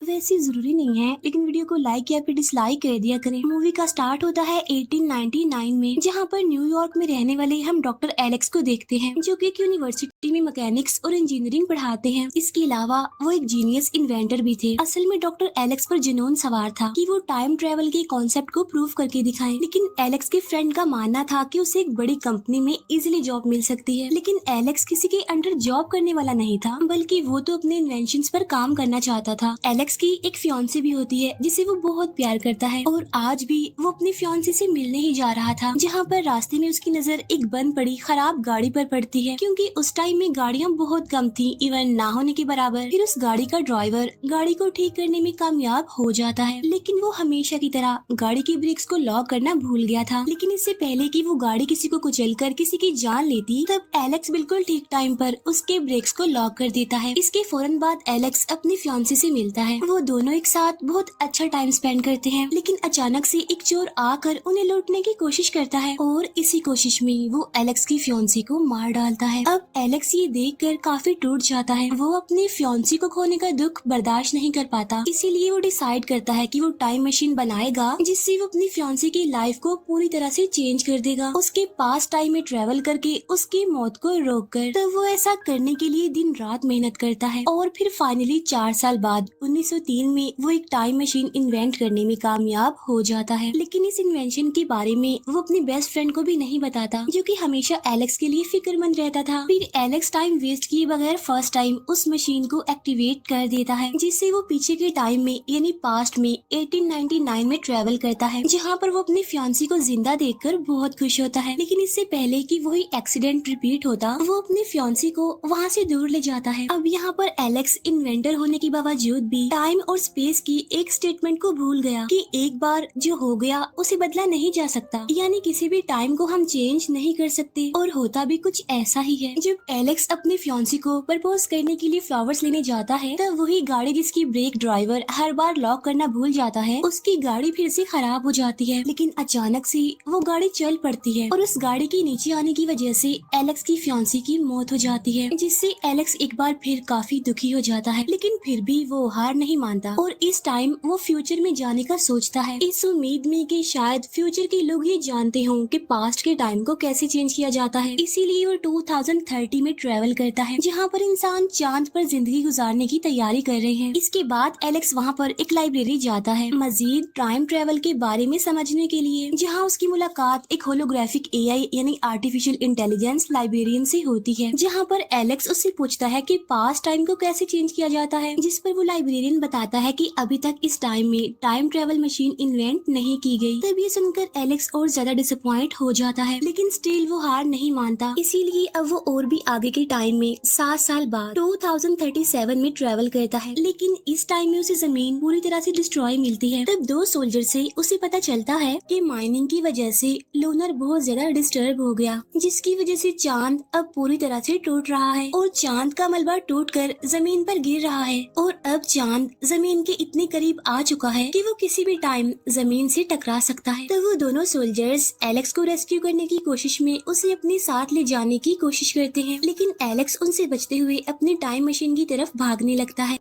वैसे जरूरी नहीं है, लेकिन वीडियो को लाइक या फिर डिसलाइक कर दिया करें। मूवी का स्टार्ट होता है 1899 में, जहाँ पर न्यूयॉर्क में रहने वाले हम डॉक्टर एलेक्स को देखते हैं, जो कि एक यूनिवर्सिटी में मैकेनिक्स और इंजीनियरिंग पढ़ाते हैं। इसके अलावा वो एक जीनियस इन्वेंटर भी थे। असल में डॉक्टर एलेक्स पर जुनून सवार था कि वो टाइम ट्रेवल के कॉन्सेप्ट को प्रूव करके दिखाएं, लेकिन एलेक्स के फ्रेंड का मानना था कि उसे एक बड़ी कंपनी में इजीली जॉब मिल सकती है। लेकिन एलेक्स किसी के अंडर जॉब करने वाला नहीं था, बल्कि वो तो अपने इन्वेंशंस पर काम करना चाहता था। एलेक्स की एक फियांसी भी होती है जिसे वो बहुत प्यार करता है, और आज भी वो अपनी फियांसी से मिलने ही जा रहा था, जहाँ पर रास्ते में उसकी नजर एक बंद पड़ी खराब गाड़ी पर पड़ती है। क्योंकि उस टाइम में गाड़ियाँ बहुत कम थी, इवन ना होने के बराबर। फिर उस गाड़ी का ड्राइवर गाड़ी को ठीक करने में कामयाब हो जाता है, लेकिन वो हमेशा की तरह गाड़ी की ब्रेक्स को लॉक करना भूल गया था। लेकिन इससे पहले कि वो गाड़ी किसी को कुचलकर किसी की जान लेती, तब एलेक्स बिल्कुल ठीक टाइम पर उसके ब्रेक्स को लॉक कर देता है। इसके फौरन बाद एलेक्स अपनी फियांसी से मिलता है। वो दोनों एक साथ बहुत अच्छा टाइम स्पेंड करते हैं, लेकिन अचानक से एक चोर आकर उन्हें लूटने की कोशिश करता है, और इसी कोशिश में वो एलेक्स की फियांसी को मार डालता है। अब एलेक्स ये देखकर काफी टूट जाता है। वो अपनी फियांसी को खोने का दुख बर्दाश्त नहीं कर पाता, इसीलिए वो डिसाइड करता है कि वो टाइम मशीन बनाएगा, जिससे वो अपनी फियांसी की लाइफ को पूरी तरह से चेंज कर देगा। उसके पास टाइम में ट्रेवल करके उसकी मौत को रोक कर। तो वो ऐसा करने के लिए दिन रात मेहनत करता है, और फिर फाइनली 4 साल बाद 1903 में वो एक टाइम मशीन इन्वेंट करने में कामयाब हो जाता है। लेकिन इस इन्वेंशन के बारे में वो अपने बेस्ट फ्रेंड को भी नहीं बताता, जो कि हमेशा एलेक्स के लिए फिक्रमंद रहता था। फिर एलेक्स टाइम वेस्ट किए बगैर फर्स्ट टाइम उस मशीन को एक्टिवेट कर देता है, जिससे वो पीछे के टाइम में यानी पास्ट में 1899 में ट्रेवल करता है, जहाँ पर वो अपनी फियांसी को जिंदा देखकर बहुत खुश होता है। लेकिन इससे पहले कि वही एक्सीडेंट रिपीट होता, वो अपनी फियांसी को वहाँ से दूर ले जाता है। अब यहाँ पर एलेक्स इन्वेंटर होने के बावजूद भी टाइम और स्पेस की एक स्टेटमेंट को भूल गया कि एक बार जो हो गया उसे बदला नहीं जा सकता, यानी किसी भी टाइम को हम चेंज नहीं कर सकते। और होता भी कुछ ऐसा ही है। जब एलेक्स अपनी फियांसी को प्रपोज करने के लिए फ्लावर्स लेने जाता है, तब वही गाड़ी जिसकी ब्रेक ड्राइवर हर बार लॉक करना भूल जाता है, उसकी गाड़ी फिर से खराब हो जाती है। लेकिन अचानक से वो गाड़ी चल पड़ती है, और उस गाड़ी के नीचे आने की वजह से एलेक्स की फियांसी की मौत हो जाती है, जिससे एलेक्स एक बार फिर काफी दुखी हो जाता है। लेकिन फिर भी वो हार नहीं मानता, और इस टाइम वो फ्यूचर में जाने का सोचता है, इस उम्मीद में कि शायद फ्यूचर के लोग ये जानते हों कि पास्ट के टाइम को कैसे चेंज किया जाता है। इसीलिए वो 2030 में ट्रेवल करता है, जहाँ पर इंसान चांद पर जिंदगी गुजारने की तैयारी कर रहे हैं। इसके बाद एलेक्स वहाँ पर एक लाइब्रेरी जाता है मजीद टाइम ट्रेवल के बारे में समझने के लिए, जहाँ उसकी मुलाकात एक होलोग्राफिक एआई यानी आर्टिफिशियल इंटेलिजेंस लाइब्रेरियन से होती है, जहाँ पर एलेक्स उससे पूछता है कि पास्ट टाइम को कैसे चेंज किया जाता है, जिस पर वो लाइब्रेरियन बताता है कि अभी तक इस टाइम में टाइम ट्रेवल मशीन इन्वेंट नहीं की गई। तब ये सुनकर एलेक्स और ज्यादा डिसअपॉइंट हो जाता है, लेकिन स्टिल वो हार नहीं मानता। इसीलिए अब वो और भी आगे के टाइम में 7 साल बाद 2037 में ट्रेवल करता है, लेकिन इस टाइम में उसे जमीन पूरी तरह से डिस्ट्रॉय मिलती है। तब 2 सोल्जर से उसे पता चलता है कि माइनिंग की वजह से लूनर बहुत ज्यादा डिस्टर्ब हो गया, जिसकी वजह से चांद अब पूरी तरह से टूट रहा है, और चांद का मलबा टूटकर जमीन पर गिर रहा है, और अब चांद जमीन के इतने करीब आ चुका है कि वो किसी भी टाइम जमीन से टकरा सकता है। तो वो दोनों सोल्जर्स एलेक्स को रेस्क्यू करने की कोशिश में उसे अपने साथ ले जाने की कोशिश करते हैं, लेकिन एलेक्स उनसे बचते हुए अपनी टाइम मशीन की तरफ भागने लगता है।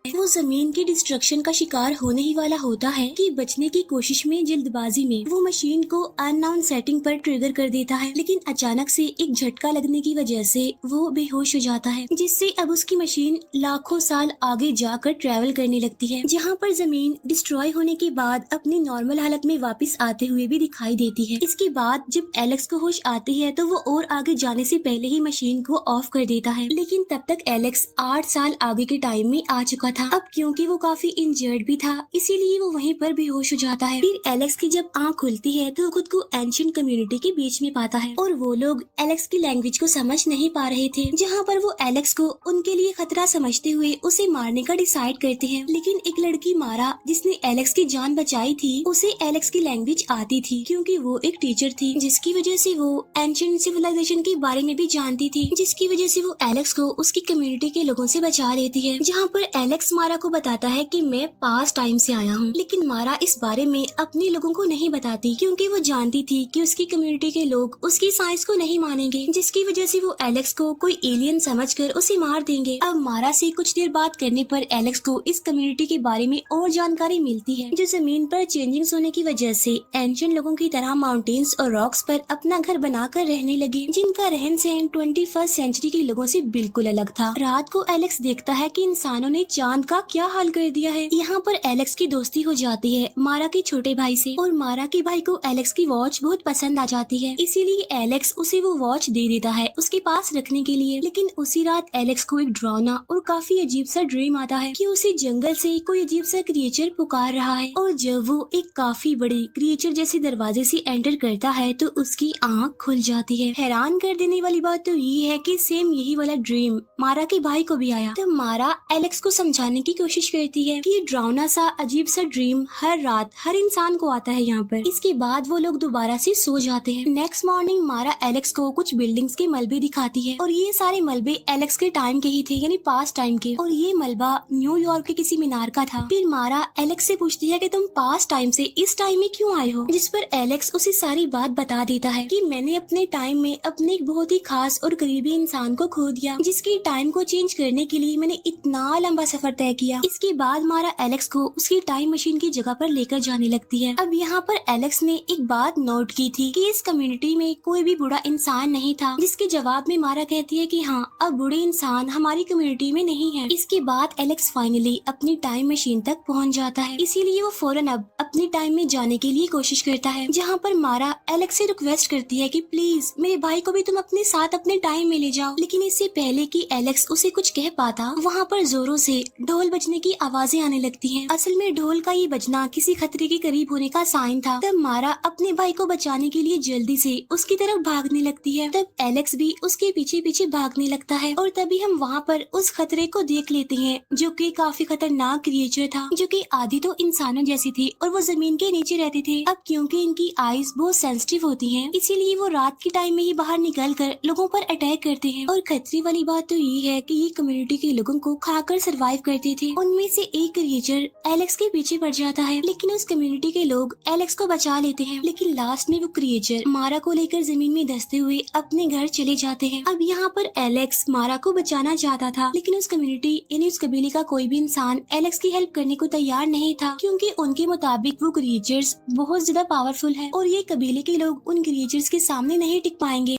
वो जमीन की डिस्ट्रक्शन का शिकार होने ही वाला होता है कि बचने की कोशिश में जल्दबाजी में वो मशीन को अननोन सेटिंग पर ट्रिगर कर देता है, लेकिन अचानक से एक झटका लगने की वजह से वो बेहोश हो जाता है, जिससे अब उसकी मशीन लाखों साल आगे जाकर ट्रेवल करने लगती है, जहाँ पर जमीन डिस्ट्रॉय होने के बाद अपनी नॉर्मल हालत में वापस आते हुए भी दिखाई देती है। इसके बाद जब एलेक्स को होश आती है, तो वो और आगे जाने से पहले ही मशीन को ऑफ कर देता है, लेकिन तब तक एलेक्स 8 साल आगे के टाइम में आ चुका था। अब क्योंकि वो काफी इंजर्ड भी था, इसीलिए वो वहीं पर बेहोश हो जाता है। फिर एलेक्स की जब आंख खुलती है, तो खुद को एंशिएंट कम्युनिटी के बीच में पाता है, और वो लोग एलेक्स की लैंग्वेज को समझ नहीं पा रहे थे, जहाँ पर वो एलेक्स को उनके लिए खतरा समझते हुए उसे मारने का डिसाइड करते हैं। लेकिन एक लड़की मारा जिसने एलेक्स की जान बचाई थी, उसे एलेक्स की लैंग्वेज आती थी, क्योंकि वो एक टीचर थी, जिसकी वजह से वो एंशिएंट सिविलाइजेशन के बारे में भी जानती थी, जिसकी वजह से वो एलेक्स को उसकी कम्युनिटी के लोगों से बचा लेती है। जहाँ पर एलेक्स एलेक्स मारा को बताता है कि मैं पास्ट टाइम से आया हूँ, लेकिन मारा इस बारे में अपने लोगों को नहीं बताती क्योंकि वो जानती थी कि उसकी कम्युनिटी के लोग उसकी साइंस को नहीं मानेंगे, जिसकी वजह से वो एलेक्स को कोई एलियन समझकर उसे मार देंगे। अब मारा से कुछ देर बात करने पर एलेक्स को इस कम्युनिटी के बारे में और जानकारी मिलती है, जो जमीन पर चेंजिंग्स होने की वजह से एंशिएंट लोगों की तरह माउंटेन्स और रॉक्स पर अपना घर बनाकर रहने लगे, जिनका रहन सहन 21st सेंचुरी के लोगों से बिल्कुल अलग था। रात को एलेक्स देखता है कि इंसानों ने चांद का क्या हाल कर दिया है। यहाँ पर एलेक्स की दोस्ती हो जाती है मारा के छोटे भाई से, और मारा के भाई को एलेक्स की वॉच बहुत पसंद आ जाती है, इसीलिए एलेक्स उसे वो वॉच दे देता है उसके पास रखने के लिए। लेकिन उसी रात एलेक्स को एक डरावना और काफी अजीब सा ड्रीम आता है कि उसे जंगल से कोई अजीब सा क्रिएचर पुकार रहा है, और जब वो एक काफी बड़े क्रिएचर जैसे दरवाजे से एंटर करता है तो उसकी आंख खुल जाती है। हैरान कर देने वाली बात तो ये है कि सेम यही वाला ड्रीम मारा के भाई को भी आया। तो मारा एलेक्स को समझाने की कोशिश करती है कि ये डरावना सा अजीब सा ड्रीम हर रात हर इंसान को आता है यहाँ पर। इसके बाद वो लोग दोबारा से सो जाते हैं। नेक्स्ट मॉर्निंग मारा एलेक्स को कुछ बिल्डिंग्स के मलबे दिखाती है, और ये सारे मलबे एलेक्स के टाइम के ही थे, यानी पास्ट टाइम के, और ये मलबा न्यूयॉर्क के किसी मीनार का था। फिर मारा एलेक्स से पूछती है कि तुम पास्ट टाइम से इस टाइम में क्यों आए हो, जिस पर एलेक्स उसे सारी बात बता देता है कि मैंने अपने टाइम में अपने एक बहुत ही खास और करीबी इंसान को खो दिया, जिसकी टाइम को चेंज करने के लिए मैंने इतना लंबा सफर तय किया। इसके बाद मारा एलेक्स को उसकी टाइम मशीन की जगह पर लेकर जाने लगती है। अब यहाँ पर एलेक्स ने एक बात नोट की थी कि इस कम्युनिटी में कोई भी बुरा इंसान नहीं था, जिसके जवाब में मारा कहती है कि हाँ, अब बुरे इंसान हमारी कम्युनिटी में नहीं है। इसके बाद एलेक्स फाइनली अपनी टाइम मशीन तक पहुँच जाता है, इसीलिए वो फौरन अब अपनी टाइम में जाने के लिए कोशिश करता है, जहाँ पर मारा एलेक्स से रिक्वेस्ट करती है कि प्लीज मेरे भाई को भी तुम अपने साथ अपने टाइम में ले जाओ। लेकिन इससे पहले कि एलेक्स उसे कुछ कह पाता, वहाँ पर जोरों से ढोल बजने की आवाजें आने लगती हैं। असल में ढोल का ये बजना किसी खतरे के करीब होने का साइन था। तब मारा अपने भाई को बचाने के लिए जल्दी से उसकी तरफ भागने लगती है। तब एलेक्स भी उसके पीछे पीछे भागने लगता है, और तभी हम वहाँ पर उस खतरे को देख लेते हैं, जो कि काफी खतरनाक क्रिएचर था, जो कि आधी तो इंसानों जैसी थी और वो जमीन के नीचे रहते थे। अब क्योंकि इनकी आईज बहुत सेंसिटिव होती हैं, इसीलिए वो रात के टाइम में ही बाहर निकल कर लोगों पर अटैक करते हैं। और खतरे वाली बात तो ये है कि ये कम्युनिटी के लोगों को खाकर सरवाइव करते थे। उनमें से एक क्रिएचर एलेक्स के पीछे पड़ जाता है, लेकिन उस कम्युनिटी के लोग एलेक्स को बचा लेते हैं। लेकिन लास्ट में वो क्रिएचर मारा को लेकर जमीन में धंसते हुए अपने घर चले जाते हैं। अब यहाँ पर एलेक्स मारा को बचाना चाहता था, लेकिन उस कम्युनिटी यानी उस कबीले का कोई भी इंसान एलेक्स की हेल्प करने को तैयार नहीं था, क्योंकि उनके मुताबिक वो क्रिएचर्स बहुत ज्यादा पावरफुल है और ये कबीले के लोग उन क्रिएचर्स के सामने नहीं टिक पाएंगे।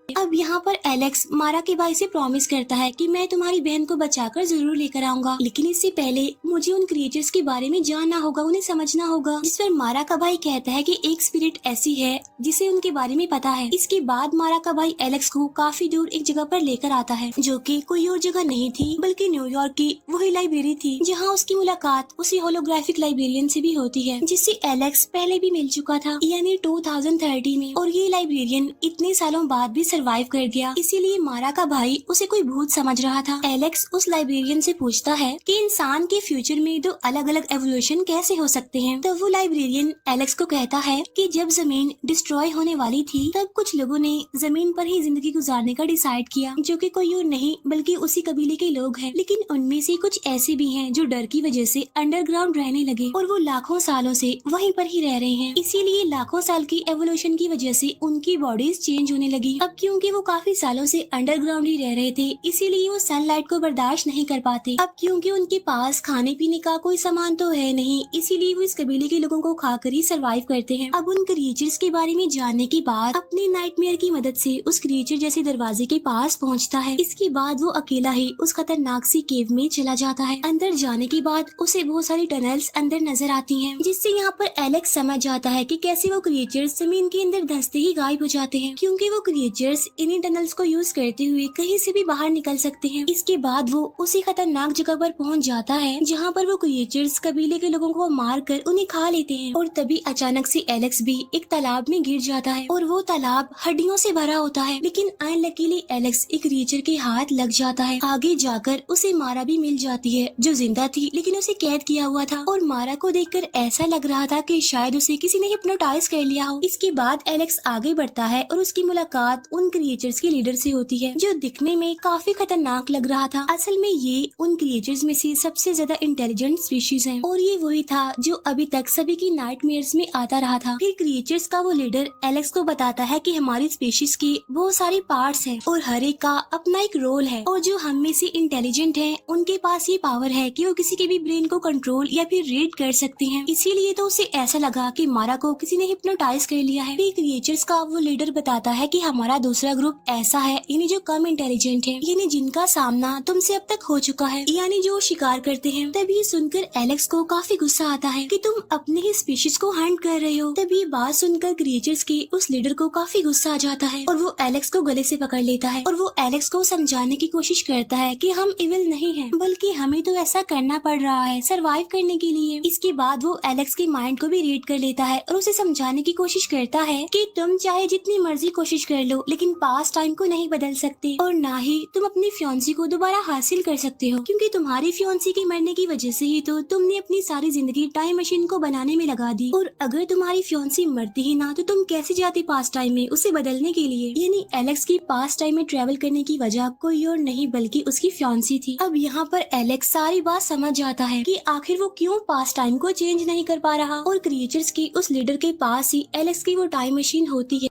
अब यहाँ पर एलेक्स मारा के भाई से प्रॉमिस करता है कि मैं तुम्हारी बहन को बचाकर जरूर लेकर आऊंगा, लेकिन इससे पहले मुझे उन क्रिएचर्स के बारे में जानना होगा, उन्हें समझना होगा। जिस पर मारा का भाई कहता है कि एक स्पिरिट ऐसी है जिसे उनके बारे में पता है। इसके बाद मारा का भाई एलेक्स को काफी दूर एक जगह पर लेकर आता है, जो कि कोई और जगह नहीं थी बल्कि न्यूयॉर्क की वही लाइब्रेरी थी, जहाँ उसकी मुलाकात उसी होलोग्राफिक लाइब्रेरियन से भी होती है, जिससे एलेक्स पहले भी मिल चुका था, यानी 2030 में। और ये लाइब्रेरियन इतने सालों बाद भी सरवाइव कर गया, इसीलिए मारा का भाई उसे कोई भूत समझ रहा था। एलेक्स उस लाइब्रेरियन से पूछता है कि इंसान के फ्यूचर में दो अलग अलग एवोल्यूशन कैसे हो सकते हैं। तो वो लाइब्रेरियन एलेक्स को कहता है कि जब जमीन डिस्ट्रॉय होने वाली थी, तब कुछ लोगों ने जमीन पर ही जिंदगी गुजारने का डिसाइड किया, जो कि कोई और नहीं बल्कि उसी कबीले के लोग हैं। लेकिन उनमें से कुछ ऐसे भी हैं जो डर की वजह से अंडरग्राउंड रहने लगे, और वो लाखों सालों से वहीं पर ही रह रहे हैं। इसीलिए लाखों साल की एवोल्यूशन की वजह से उनकी बॉडीज चेंज होने लगी। अब क्योंकि वो काफी सालों से अंडरग्राउंड ही रह रहे थे, इसीलिए वो सनलाइट को बर्दाश्त नहीं कर पाते। अब क्योंकि उनके पास खाने पीने का कोई सामान तो है नहीं, इसीलिए वो इस कबीले के लोगों को खाकर ही सरवाइव करते हैं। अब उन क्रिएचर्स के बारे में जानने के बाद अपने नाइटमेयर की मदद से उस क्रिएचर जैसे दरवाजे के पास पहुंचता है। इसके बाद वो अकेला ही उस खतरनाक सी केव में चला जाता है। अंदर जाने के बाद उसे बहुत सारी टनल्स अंदर नजर आती हैं, जिससे यहाँ पर एलेक्स समझ जाता है कि कैसे वो क्रिएचर्स जमीन के अंदर धंसते ही गायब हो जाते हैं, क्योंकि वो क्रिएचर्स इन्हीं टनल्स को यूज करते हुए कहीं से भी बाहर निकल सकते हैं। इसके बाद वो उसी खतरनाक जगह पर पहुंच जाता है, जहाँ पर वो क्रिएचर्स कबीले के लोगों को मार कर उन्हें खा लेते हैं। और तभी अचानक से एलेक्स भी एक तालाब में गिर जाता है, और वो तालाब हड्डियों से भरा होता है। लेकिन अनलकीली एलेक्स एक क्रिएचर के हाथ लग जाता है। आगे जाकर उसे मारा भी मिल जाती है, जो जिंदा थी लेकिन उसे कैद किया हुआ था। और मारा को देखकर ऐसा लग रहा था कि शायद उसे किसी ने हिप्नोटाइज कर लिया हो। इसके बाद एलेक्स आगे बढ़ता है और उसकी मुलाकात उन क्रिएचर्स के लीडर से होती है, जो दिखने में काफी खतरनाक लग रहा था। असल में ये उन क्रिएचर्स में से सबसे ज्यादा इंटेलिजेंट स्पीशीज है और ये वही था जो अभी तक सभी की नाइटमेयर्स में आता रहा था। फिर क्रिएचर्स का वो लीडर एलेक्स को बताता है कि हमारी स्पीशीज के बहुत सारे पार्ट्स हैं और हर एक का अपना एक रोल है, और जो हम में से इंटेलिजेंट है उनके पास ये पावर है कि वो किसी के भी ब्रेन को कंट्रोल या फिर रीड कर सकते हैं। इसीलिए तो उसे ऐसा लगा कि मारा को किसी ने हिप्नोटाइज कर लिया है। फिर क्रिएचर्स का वो लीडर बताता है कि हमारा दूसरा ग्रुप ऐसा है, यानी जो कम इंटेलिजेंट है, यानी जिनका सामना तुमसे अब तक हो चुका है, यानी जो शिकार करते हैं। तब ये सुनकर एलेक्स को काफी गुस्सा आता है कि तुम अपने ही स्पीशीज को हंट कर रहे हो। तब ये बात सुनकर क्रिएचर्स के उस लीडर को काफी गुस्सा आ जाता है और वो एलेक्स को गले से पकड़ लेता है और वो एलेक्स को समझाने की कोशिश करता है कि हम इविल नहीं हैं, बल्कि हमें तो ऐसा करना पड़ रहा है सरवाइव करने के लिए। इसके बाद वो एलेक्स के माइंड को भी रीड कर लेता है और उसे समझाने की कोशिश करता है कि तुम चाहे जितनी मर्जी कोशिश कर लो, लेकिन पास्ट टाइम को नहीं बदल सकते और ना ही तुम अपनी फियांसी को दोबारा हासिल कर सकते हो, क्योंकि तुम्हारी फियांसी के मरने की वजह से ही तो तुमने अपनी सारी जिंदगी टाइम मशीन को बनाने में लगा दी, और अगर तुम्हारी फियांसी मरती ही ना तो तुम कैसे जाती पास्ट टाइम में उसे बदलने के लिए। यानी एलेक्स की पास्ट टाइम में ट्रेवल करने की वजह कोई और नहीं बल्कि उसकी फियांसी थी। अब यहाँ पर एलेक्स सारी बात समझ जाता है कि आखिर वो क्यों पास्ट टाइम को चेंज नहीं कर पा रहा, और क्रिएचर्स की उस लीडर के पास ही एलेक्स की वो टाइम मशीन होती है।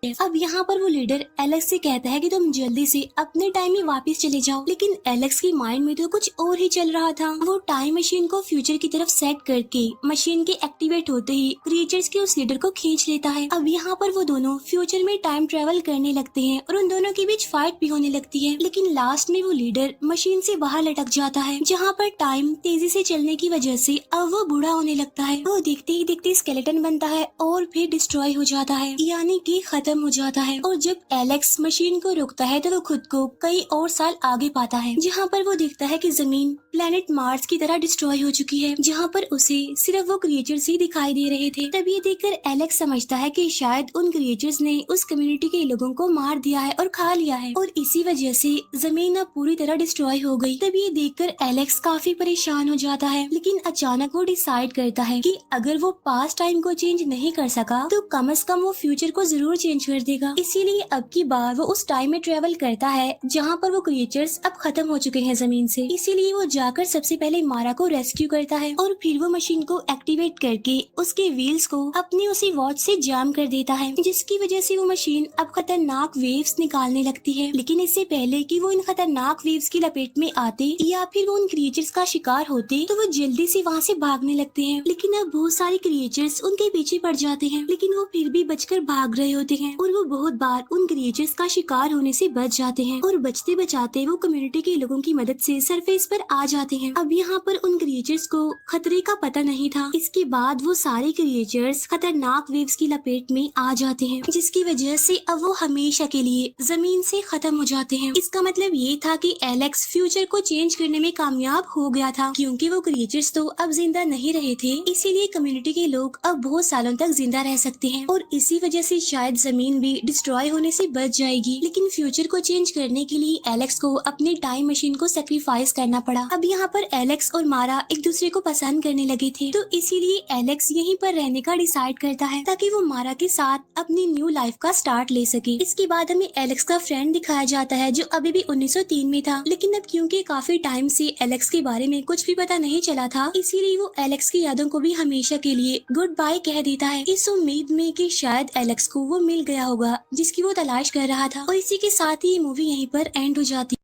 अब यहाँ पर वो लीडर एलेक्स से कहता है कि तुम जल्दी से अपने टाइम में वापस चले जाओ, लेकिन एलेक्स की माइंड में तो कुछ और ही चल रहा था। वो टाइम मशीन को फ्यूचर की तरफ सेट करके मशीन के एक्टिवेट होते ही क्रिएचर्स के उस लीडर को खींच लेता है। अब यहाँ पर वो दोनों फ्यूचर में टाइम ट्रेवल करने लगते हैं और उन दोनों के बीच फाइट भी होने लगती है, लेकिन लास्ट में वो लीडर मशीन से बाहर लटक जाता है, जहाँ पर टाइम तेजी से चलने की वजह से अब वो बूढ़ा होने लगता है। वो देखते ही देखते स्केलेटन बनता है और फिर डिस्ट्रॉय हो जाता है, यानी कि खत्म हो जाता है। और जब एलेक्स मशीन को रोकता है तो वो खुद को कई और साल आगे पाता है, जहाँ पर वो देखता है कि जमीन प्लेनेट मार्स की तरह डिस्ट्रॉय हो चुकी है, जहाँ पर उसे सिर्फ वो क्रिएचर्स ही दिखाई दे रहे थे। तब ये देखकर एलेक्स समझता है कि शायद उन क्रिएचर्स ने उस कम्युनिटी के लोगों को मार दिया है और खा लिया है, और इसी वजह से जमीन अब पूरी तरह डिस्ट्रॉय हो गई। तब ये देखकर एलेक्स काफी परेशान हो जाता है, लेकिन अचानक वो डिसाइड करता है कि अगर वो पास्ट टाइम को चेंज नहीं कर सका तो कम से कम वो फ्यूचर को जरूर चेंज कर देगा। इसीलिए अब की बार वो उस टाइम में ट्रेवल करता है जहाँ पर वो क्रिएचर्स अब खत्म हो चुके हैं जमीन से। इसीलिए वो जाकर सबसे पहले मारा को रेस्क्यू करता है और फिर वो मशीन को एक्टिवेट करके उसके व्हील्स को अपनी उसी वॉच से जाम कर देता है, जिसकी वजह से वो मशीन अब खतरनाक वेव्स निकालने लगती है। लेकिन इससे पहले कि वो इन खतरनाक वेव्स की लपेट में आते या फिर वो उन क्रिएचर्स का शिकार होते तो वो जल्दी से वहाँ से भागने लगते हैं, लेकिन अब बहुत सारे क्रिएचर्स उनके पीछे पड़ जाते हैं, लेकिन वो फिर भी बचकर भाग रहे होते हैं और वो बहुत बार उन क्रिएचर्स का शिकार होने से बच जाते हैं, और बचते बचाते वो कम्युनिटी के लोगों की मदद से सरफेस पर आ जाते हैं। अब यहाँ पर उन क्रिएचर्स को खतरे का पता नहीं था। इसके बाद वो सारे क्रिएचर्स खतरनाक वेव्स की लपेट में आ जाते हैं, जिसकी वजह से अब वो हमेशा के लिए जमीन से खत्म हो जाते हैं। इसका मतलब ये था कि एलेक्स फ्यूचर को चेंज करने में कामयाब हो गया था, क्योंकि वो क्रिएचर्स तो अब जिंदा नहीं रहे थे, इसीलिए कम्युनिटी के लोग अब बहुत सालों तक जिंदा रह सकते हैं, और इसी वजह से शायद जमीन भी डिस्ट्रॉय होने से बच जाएगी। लेकिन फ्यूचर को चेंज करने के लिए एलेक्स को अपनी टाइम मशीन को सेक्रीफाइस करना पड़ा। अब यहाँ पर एलेक्स और मारा एक दूसरे को पसंद करने लगे थे, तो इसीलिए एलेक्स यहीं पर रहने का डिसाइड करता है ताकि वो मारा के साथ अपनी न्यू लाइफ का स्टार्ट ले सके। इसके बाद हमें एलेक्स का फ्रेंड दिखाया जाता है जो अभी भी 1903 में था, लेकिन अब क्योंकि काफी टाइम से एलेक्स के बारे में कुछ भी पता नहीं चला था, इसीलिए वो एलेक्स की यादों को भी हमेशा के लिए गुड बाय कह देता है, इस उम्मीद में कि शायद एलेक्स को वो मिल गया होगा जिसकी वो तलाश कर रहा था। और इसी के साथ ही ये मूवी यहीं पर एंड हो जाती है।